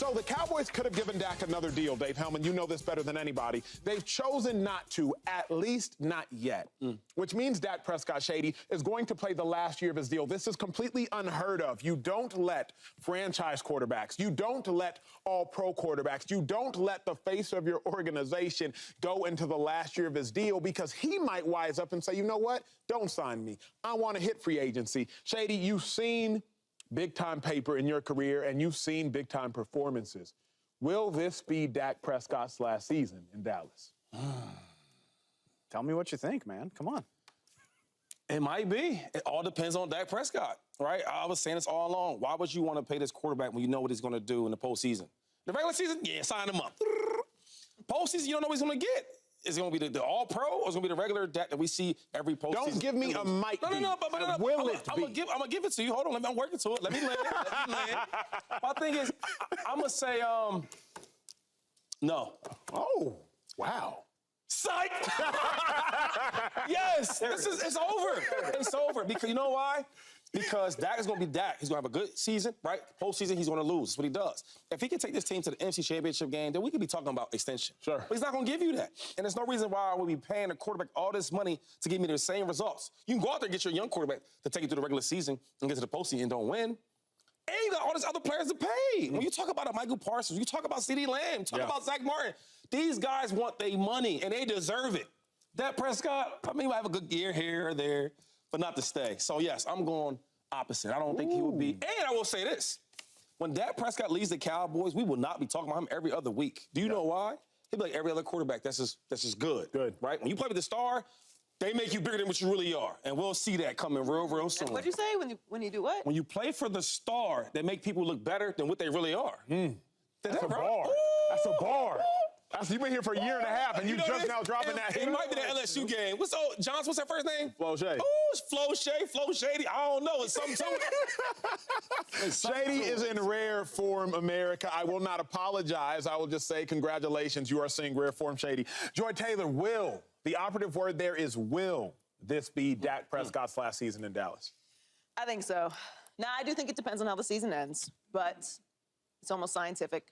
So the Cowboys could have given Dak another deal, Dave Helman. You know this better than anybody. They've chosen not to, at least not yet, which means Dak Prescott, Shady, is going to play the last year of his deal. This is completely unheard of. You don't let franchise quarterbacks, you don't let all-pro quarterbacks, you don't let the face of your organization go into the last year of his deal because he might wise up and say, you know what? Don't sign me. I want to hit free agency. Shady, you've seen big-time paper in your career, and you've seen big-time performances. Will this be Dak Prescott's last season in Dallas? Tell me what you think, man. Come on. It might be. It all depends on Dak Prescott, right? I was saying this all along. Why would you want to pay this quarterback when you know what he's going to do in the postseason? The regular season, yeah, sign him up. Postseason, you don't know what he's going to get. Is it going to be the all-pro, or is it going to be the regular Dak that we see every postseason? Don't give me a might be. No. Will it be? I'm going to give it to you. Hold on. I'm working to it. Let me land. My thing is, I'm going to say no. Oh, wow. Psych! Yes, it's over. It's over. Because you know why? Because Dak is going to be Dak. He's going to have a good season, right? Postseason, he's going to lose. That's what he does. If he can take this team to the NFC Championship game, then we could be talking about extension. Sure. But he's not going to give you that. And there's no reason why I would be paying a quarterback all this money to give me the same results. You can go out there and get your young quarterback to take you through the regular season and get to the postseason and don't win. And you got all these other players to pay. When you talk about a Michael Parsons, you talk about CeeDee Lamb, talk about Zach Martin, these guys want their money, and they deserve it. Dak Prescott, I mean, he might have a good year here or there, but not to stay. So, yes, I'm going opposite. I don't think he would be. And I will say this. When Dak Prescott leaves the Cowboys, we will not be talking about him every other week. Do you know why? He'll be like every other quarterback. That's just good. Good. Right? When you play with the star, they make you bigger than what you really are. And we'll see that coming real soon. And what'd you say when you do what? When you play for the star, they make people look better than what they really are. That's a bar. That's a bar. You've been here for a year and a half, and you just now dropping that. It might be the LSU game. What's her first name? Flochet. Oh, it's Flo Shady. I don't know. It's something to it. Shady is in rare form, America. I will not apologize. I will just say congratulations. You are seeing rare form, Shady. Joy Taylor, will, the operative word there is will this be Dak Prescott's last season in Dallas? I think so. Now, I do think it depends on how the season ends, but it's almost scientific.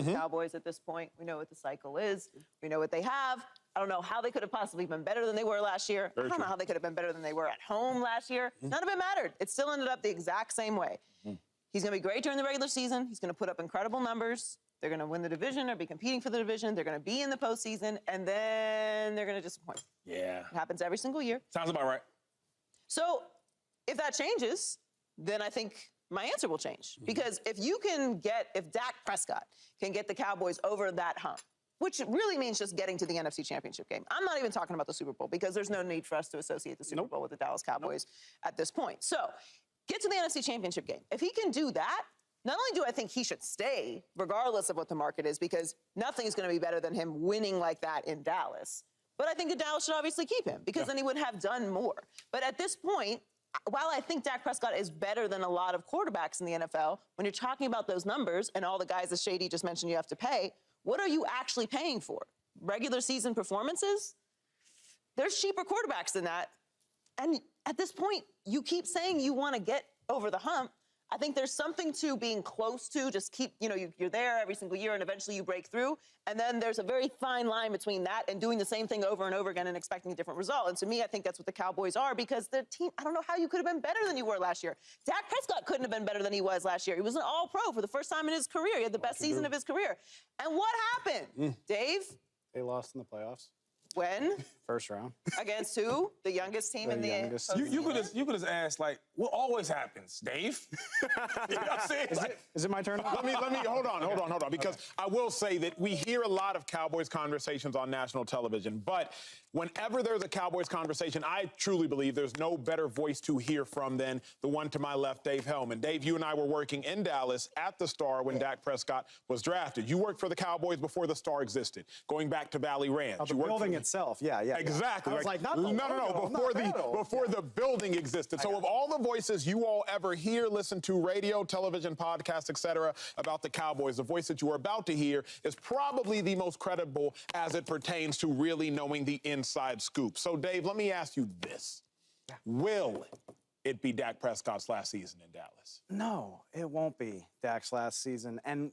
Cowboys at this point, we know what the cycle is. We know what they have. I don't know how they could have possibly been better than they were last year. I don't know how they could have been better than they were at home last year. None of it mattered. It still ended up the exact same way. He's going to be great during the regular season. He's going to put up incredible numbers. They're going to win the division or be competing for the division. They're going to be in the postseason, and then they're going to disappoint. Yeah. It happens every single year. Sounds about right. So if that changes, then I think my answer will change. Because if Dak Prescott can get the Cowboys over that hump, which really means just getting to the NFC Championship game. I'm not even talking about the Super Bowl because there's no need for us to associate the Super Bowl with the Dallas Cowboys at this point. So get to the NFC Championship game. If he can do that, not only do I think he should stay, regardless of what the market is, because nothing is going to be better than him winning like that in Dallas, but I think that Dallas should obviously keep him because then he would have done more. But at this point, while I think Dak Prescott is better than a lot of quarterbacks in the NFL, when you're talking about those numbers and all the guys that Shady just mentioned you have to pay, what are you actually paying for? Regular season performances? There's cheaper quarterbacks than that. And at this point, you keep saying you want to get over the hump. I think there's something to being close to, just keep, you're there every single year and eventually you break through. And then there's a very fine line between that and doing the same thing over and over again and expecting a different result. And to me, I think that's what the Cowboys are because the team, I don't know how you could have been better than you were last year. Dak Prescott couldn't have been better than he was last year. He was an all-pro for the first time in his career. He had the best season of his career. And what happened, Dave? They lost in the playoffs. When? First round. Against who? The youngest team in the postseason? You could have asked, what always happens, Dave? You know what I'm saying? Is it my turn? Let me hold on, because I will say that we hear a lot of Cowboys conversations on national television, but whenever there's a Cowboys conversation, I truly believe there's no better voice to hear from than the one to my left, Dave Helman. Dave, you and I were working in Dallas at the Star when Dak Prescott was drafted. You worked for the Cowboys before the Star existed, going back to Valley Ranch. The building itself, yeah. Exactly. I was like, not the logo, before the building existed. So of all the voices you all ever hear, listen to radio, television, podcasts, etc., about the Cowboys, the voice that you are about to hear is probably the most credible as it pertains to really knowing the inside scoop. So, Dave, let me ask you this. Will it be Dak Prescott's last season in Dallas. No, it won't be Dak's last season. And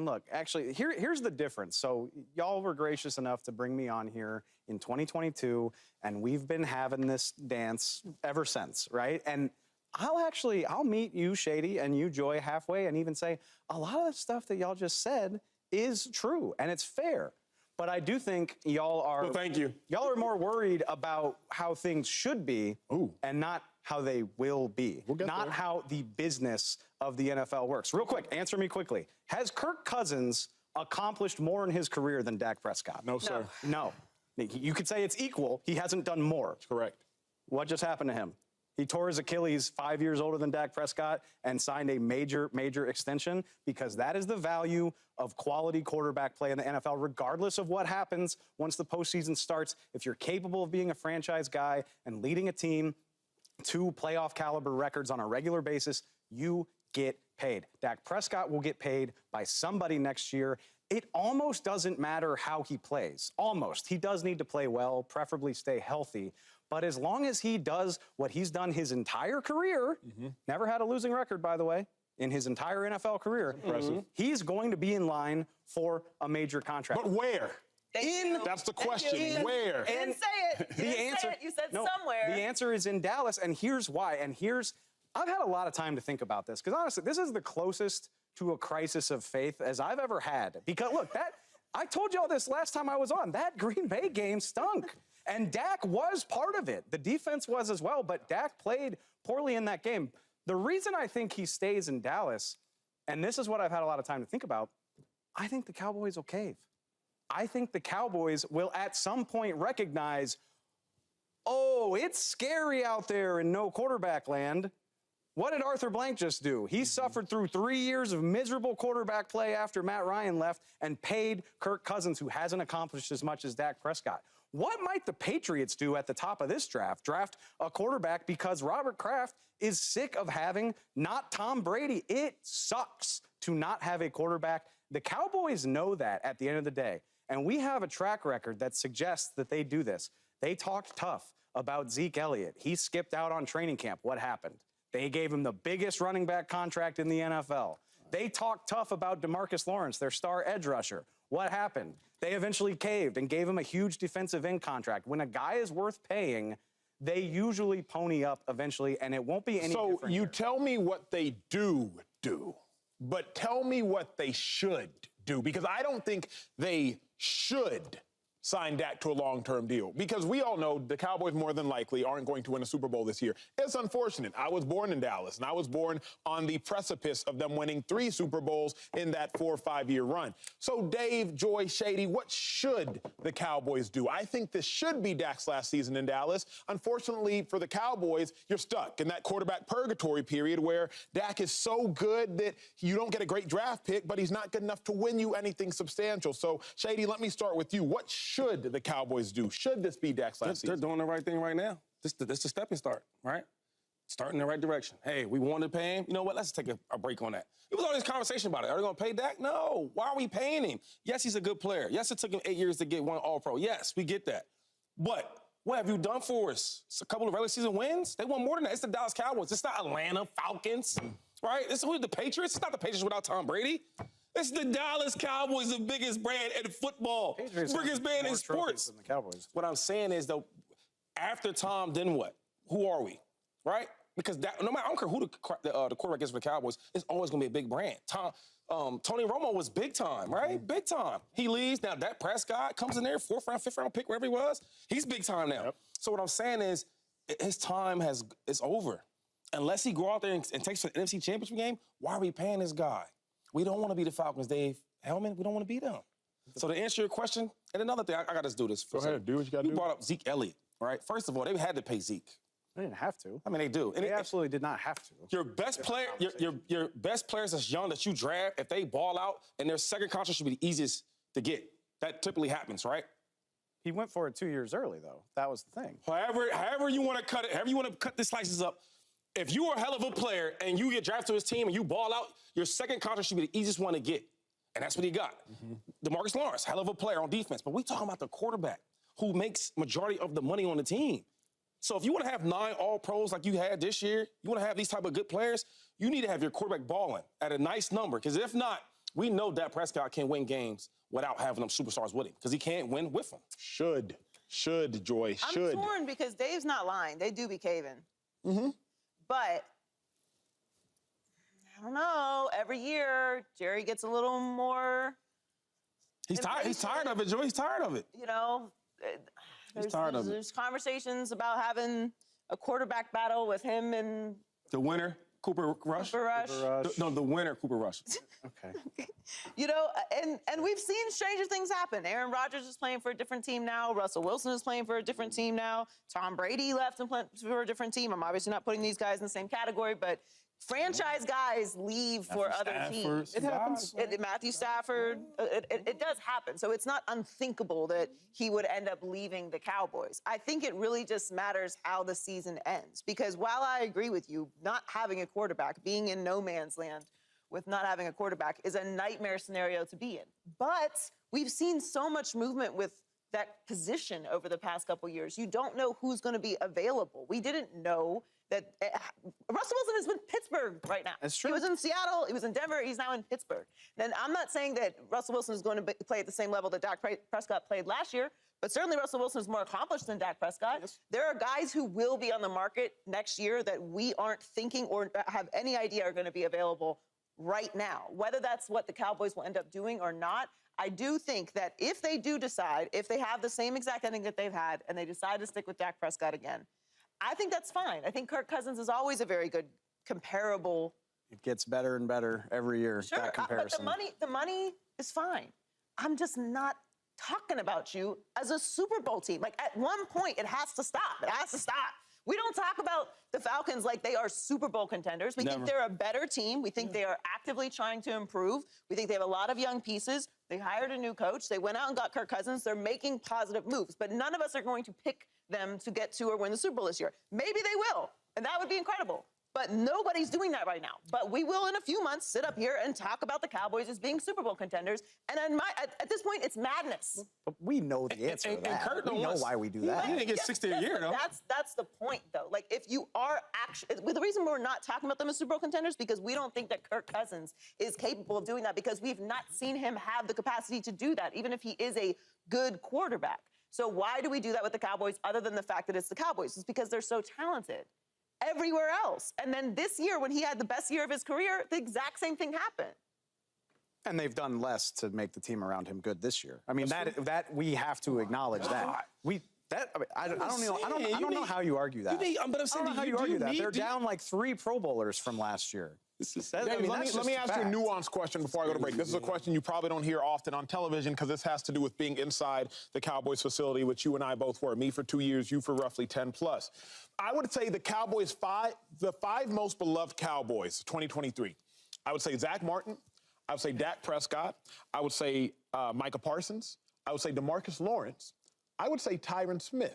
look, actually, here's the difference. So y'all were gracious enough to bring me on here in 2022, and we've been having this dance ever since, right? And I'll meet you, Shady, and you, Joy, halfway, and even say a lot of the stuff that y'all just said is true, and it's fair. But I do think y'all are. Well, thank you. Y'all are more worried about how things should be and not how they will be. Not how the business of the NFL works. Real quick, answer me quickly. Has Kirk Cousins accomplished more in his career than Dak Prescott? No, sir. No. You could say it's equal. He hasn't done more. Correct. What just happened to him? He tore his Achilles 5 years older than Dak Prescott and signed a major, major extension because that is the value of quality quarterback play in the NFL, regardless of what happens once the postseason starts. If you're capable of being a franchise guy and leading a team to playoff caliber records on a regular basis, you get paid. Dak Prescott will get paid by somebody next year. It almost doesn't matter how he plays. Almost. He does need to play well, preferably stay healthy. But as long as he does what he's done his entire career, never had a losing record, by the way, in his entire NFL career, he's going to be in line for a major contract. But where? That's the question. Where? You didn't say it. You didn't say it. You said somewhere. The answer is in Dallas, and here's why. I've had a lot of time to think about this, because honestly, this is the closest to a crisis of faith as I've ever had. Because look, I told y'all this last time I was on. That Green Bay game stunk. And Dak was part of it. The defense was as well, but Dak played poorly in that game. The reason I think he stays in Dallas, and this is what I've had a lot of time to think about, I think the Cowboys will cave. I think the Cowboys will at some point recognize, oh, it's scary out there in no quarterback land. What did Arthur Blank just do? He suffered through 3 years of miserable quarterback play after Matt Ryan left and paid Kirk Cousins, who hasn't accomplished as much as Dak Prescott. What might the Patriots do at the top of this draft? Draft a quarterback because Robert Kraft is sick of having not Tom Brady. It sucks to not have a quarterback. The Cowboys know that at the end of the day. And we have a track record that suggests that they do this. They talked tough about Zeke Elliott. He skipped out on training camp. What happened? They gave him the biggest running back contract in the NFL. They talked tough about DeMarcus Lawrence, their star edge rusher. What happened? They eventually caved and gave him a huge defensive end contract. When a guy is worth paying, they usually pony up eventually, and it won't be any different. So you tell me what they do, but tell me what they should do, because I don't think they should sign Dak to a long-term deal, because we all know the Cowboys more than likely aren't going to win a Super Bowl this year. It's unfortunate. I was born in Dallas, and I was born on the precipice of them winning 3 Super Bowls in that 4 or 5 year run. So Dave, Joy, Shady, what should the Cowboys do? I think this should be Dak's last season in Dallas. Unfortunately for the Cowboys, you're stuck in that quarterback purgatory period where Dak is so good that you don't get a great draft pick, but he's not good enough to win you anything substantial. So Shady, let me start with you. What should the Cowboys do? Should this be Dak's last season? They're doing the right thing right now. This is the stepping start, right? Starting in the right direction. Hey, we wanted to pay him. You know what? Let's take a break on that. It was all this conversation about it. Are they going to pay Dak? No. Why are we paying him? Yes, he's a good player. Yes, it took him 8 years to get one All-Pro. Yes, we get that. But what have you done for us? It's a couple of regular season wins. They won more than that. It's the Dallas Cowboys. It's not Atlanta Falcons, right? It's the Patriots. It's not the Patriots without Tom Brady. It's the Dallas Cowboys, the biggest brand in football, biggest brand in sports. Than the Cowboys. What I'm saying is, though, after Tom, then what? Who are we, right? Because no matter, I don't care who the quarterback is for the Cowboys, it's always going to be a big brand. Tony Romo was big time, right? Big time. He leaves. Now, Dak Prescott comes in there, 4th round, 5th round pick, wherever he was. He's big time now. Yep. So what I'm saying is, his time is over. Unless he go out there and takes the NFC Championship game, why are we paying this guy? We don't want to be the Falcons, Dave. Helman, we don't want to be them. So to answer your question, and another thing, I got to do this. Go ahead, do what you got to do. You brought up Zeke Elliott, right? First of all, they had to pay Zeke. They didn't have to. I mean, they do. They absolutely did not have to. Your best player, your best players that's young that you draft, if they ball out, and their second contract should be the easiest to get. That typically happens, right? He went for it 2 years early, though. That was the thing. However you want to cut it, however you want to cut the slices up, if you are a hell of a player and you get drafted to his team and you ball out, your second contract should be the easiest one to get. And that's what he got. DeMarcus Lawrence, hell of a player on defense. But we talking about the quarterback who makes majority of the money on the team. So if you want to have 9 All-Pros like you had this year, you want to have these type of good players, you need to have your quarterback balling at a nice number. Because if not, we know Dak Prescott can't win games without having them superstars with him because he can't win with them. Should, Joy, should. I'm torn because Dave's not lying. They do be caving. Mm-hmm. But I don't know. Every year, Jerry gets a little more. He's tired. He's tired of it, Joey. He's tired of it. You know, there's conversations about having a quarterback battle with him and the winner, Cooper Rush. The winner, Cooper Rush. Okay. You know, and we've seen stranger things happen. Aaron Rodgers is playing for a different team now. Russell Wilson is playing for a different team now. Tom Brady left and played for a different team. I'm obviously not putting these guys in the same category, but franchise guys leave for other teams. It happens. Matthew Stafford, it does happen. So it's not unthinkable that he would end up leaving the Cowboys. I think it really just matters how the season ends. Because while I agree with you, not having a quarterback, being in no man's land with not having a quarterback is a nightmare scenario to be in. But we've seen so much movement with that position over the past couple years. You don't know who's going to be available. We didn't know that Russell Wilson is with Pittsburgh right now. That's true. He was in Seattle, he was in Denver, he's now in Pittsburgh. Then I'm not saying that Russell Wilson is going to play at the same level that Dak Prescott played last year, but certainly Russell Wilson is more accomplished than Dak Prescott. Yes. There are guys who will be on the market next year that we aren't thinking or have any idea are going to be available right now. Whether that's what the Cowboys will end up doing or not, I do think that if they do decide, if they have the same exact ending that they've had and they decide to stick with Dak Prescott again, I think that's fine. I think Kirk Cousins is always a very good comparable. It gets better and better every year, sure, that comparison. But the money is fine. I'm just not talking about you as a Super Bowl team. Like, at one point, it has to stop. It has to stop. We don't talk about the Falcons like they are Super Bowl contenders. We think they're a better team. We think they are actively trying to improve. We think they have a lot of young pieces. They hired a new coach. They went out and got Kirk Cousins. They're making positive moves. But none of us are going to pick them to get to or win the Super Bowl this year. Maybe they will, and that would be incredible. But nobody's doing that right now. But we will, in a few months, sit up here and talk about the Cowboys as being Super Bowl contenders. And at this point, it's madness. But we know the answer to that. Kurt we know why we do that. He didn't get 60 a year, though. That's the point, though. Like, if you are actually... The reason we're not talking about them as Super Bowl contenders because we don't think that Kirk Cousins is capable of doing that because we've not seen him have the capacity to do that, even if he is a good quarterback. So why do we do that with the Cowboys other than the fact that it's the Cowboys? It's because they're so talented everywhere else. And then this year, when he had the best year of his career, the exact same thing happened. And they've done less to make the team around him good this year. I mean, that we have to acknowledge that. I don't know how you argue that. I don't know how you argue that. They're down like 3 Pro Bowlers from last year. Let me ask you a nuanced question before I go to break. This is a question you probably don't hear often on television because this has to do with being inside the Cowboys facility, which you and I both were. Me for 2 years, you for roughly 10 plus. I would say the Cowboys, the 5 most beloved Cowboys, 2023. I would say Zach Martin. I would say Dak Prescott. I would say Micah Parsons. I would say DeMarcus Lawrence. I would say Tyron Smith.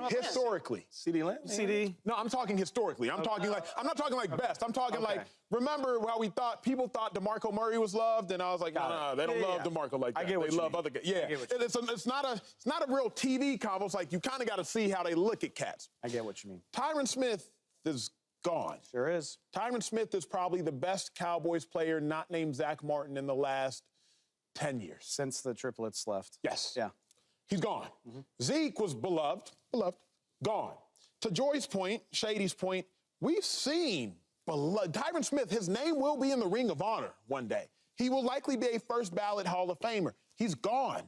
Historically. CD Lamb? CD? No, I'm talking historically. I'm talking like, I'm not talking like best. I'm talking like, remember how people thought DeMarco Murray was loved, and I was like, no, they don't love DeMarco like that. They love other guys. Yeah, it's not a real TV combo. It's like you kind of got to see how they look at cats. I get what you mean. Tyron Smith is gone. Sure is. Tyron Smith is probably the best Cowboys player not named Zach Martin in the last 10 years. Since the triplets left. Yes. Yeah. He's gone. Zeke was beloved, gone. To Joy's point, Shady's point, we've seen Tyron Smith, his name will be in the Ring of Honor one day. He will likely be a first ballot Hall of Famer. He's gone.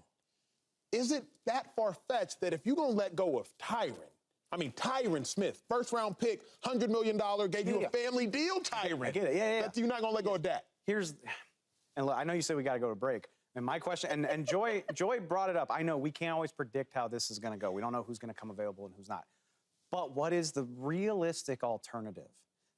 Is it that far-fetched that if you're going to let go of Tyron Smith, first-round pick, $100 million, gave you a family deal, Tyron. I get it, yeah. That you're not going to let go of that. And look, I know you said we got to go to break. And my question, and Joy brought it up. I know we can't always predict how this is going to go. We don't know who's going to come available and who's not. But what is the realistic alternative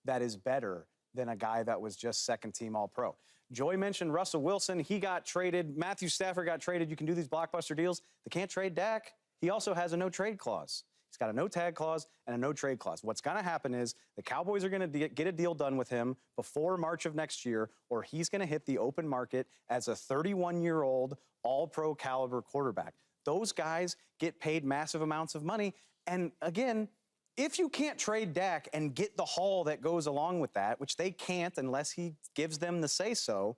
that is better than a guy that was just second-team All-Pro? Joy mentioned Russell Wilson. He got traded. Matthew Stafford got traded. You can do these blockbuster deals. They can't trade Dak. He also has a no-trade clause. He's got a no-tag clause and a no-trade clause. What's going to happen is the Cowboys are going to get a deal done with him before March of next year, or he's going to hit the open market as a 31-year-old all-pro caliber quarterback. Those guys get paid massive amounts of money. And again, if you can't trade Dak and get the haul that goes along with that, which they can't unless he gives them the say-so,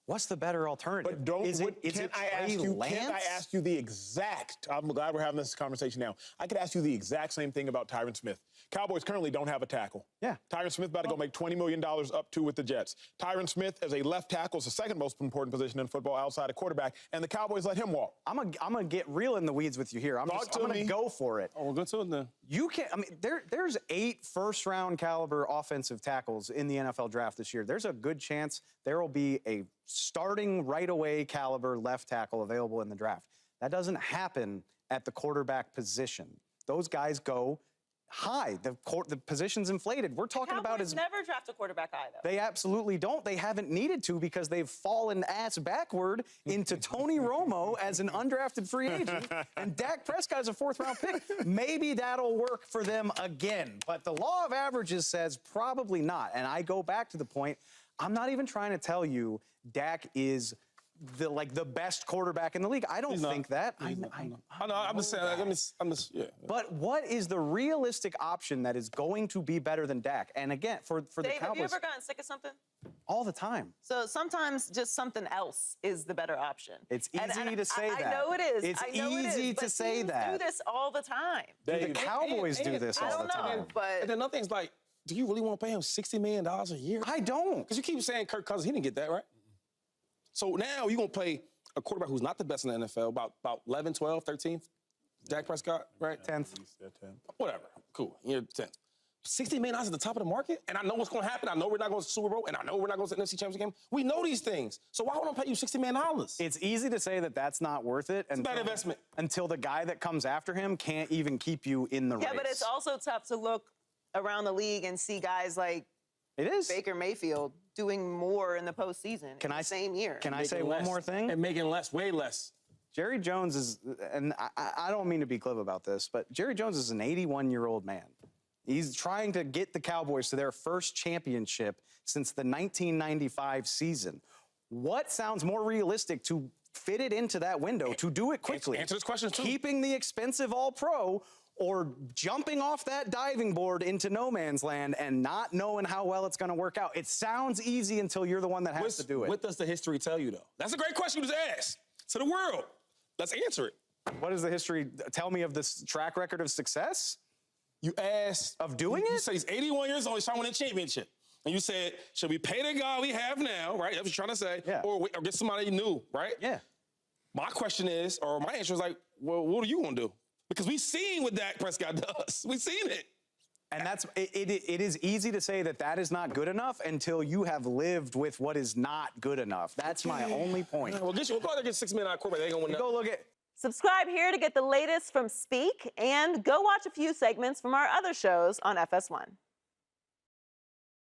what's the better alternative? But is it Trey Lance? Can't I ask you the exact, I'm glad we're having this conversation now. I could ask you the exact same thing about Tyron Smith. Cowboys currently don't have a tackle. Yeah. Tyron Smith about to go make $20 million up to with the Jets. Tyron Smith as a left tackle is the second most important position in football outside of quarterback, and the Cowboys let him walk. I'm gonna get real in the weeds with you here. I'm gonna go for it. Oh, we'll go to it then. You can't. I mean, there's 8 first-round caliber offensive tackles in the NFL draft this year. There's a good chance there will be a starting right away caliber left tackle available in the draft. That doesn't happen at the quarterback position. Those guys go high. The position's inflated. We're talking about Cowboys never draft a quarterback high, though. They absolutely don't. They haven't needed to because they've fallen ass backward into Tony Romo as an undrafted free agent, and Dak Prescott is a 4th-round pick. Maybe that'll work for them again, but the law of averages says probably not. And I go back to the point, I'm not even trying to tell you Dak is the best quarterback in the league. I don't think that. I know. I'm just saying. Yeah. But what is the realistic option that is going to be better than Dak? And again, for the Cowboys, have you ever gotten sick of something? All the time. So sometimes just something else is the better option. It's easy to say that. I know it is. It's easy to say that. Teams do this all the time. The Cowboys do this all the time. I don't know, but And then another thing's like, do you really want to pay him $60 million a year? I don't. Because you keep saying Kirk Cousins, he didn't get that, right? So now you're going to play a quarterback who's not the best in the NFL, about 11, 12, 13th. Dak Prescott, right? 10th. Whatever. Cool. You're 10th. $60 million at the top of the market, and I know what's going to happen. I know we're not going to the Super Bowl, and I know we're not going to the NFC Championship game. We know these things. So why would I pay you $60 million? It's easy to say that that's not worth it. It's a bad investment. Until the guy that comes after him can't even keep you in the race. Yeah, but it's also tough to look around the league and see guys like Baker Mayfield doing more in the postseason in the same year. Can I say one more thing? And making less, way less. Jerry Jones is, and I don't mean to be glib about this, but Jerry Jones is an 81-year-old man. He's trying to get the Cowboys to their first championship since the 1995 season. What sounds more realistic to fit it into that window, to do it quickly? Answer this question, too. Keeping the expensive all-pro or jumping off that diving board into no man's land and not knowing how well it's going to work out. It sounds easy until you're the one that has to do it. What does the history tell you, though? That's a great question you just asked. To the world. Let's answer it. What does the history tell me of this track record of success? You asked. Of doing You it? said he's 81 years old, he's trying to win a championship. And you said, should we pay the guy we have now, right? That's what you're trying to say. Yeah. Or get somebody new, right? Yeah. My question is, or my answer is like, well, what are you going to do? Because we've seen what Dak Prescott does. We've seen it. And it is easy to say that that is not good enough until you have lived with what is not good enough. That's my only point. Well, we'll go out there and get $6 million quarterback. They ain't going to win Go look at. Subscribe here to get the latest from Speak, and go watch a few segments from our other shows on FS1.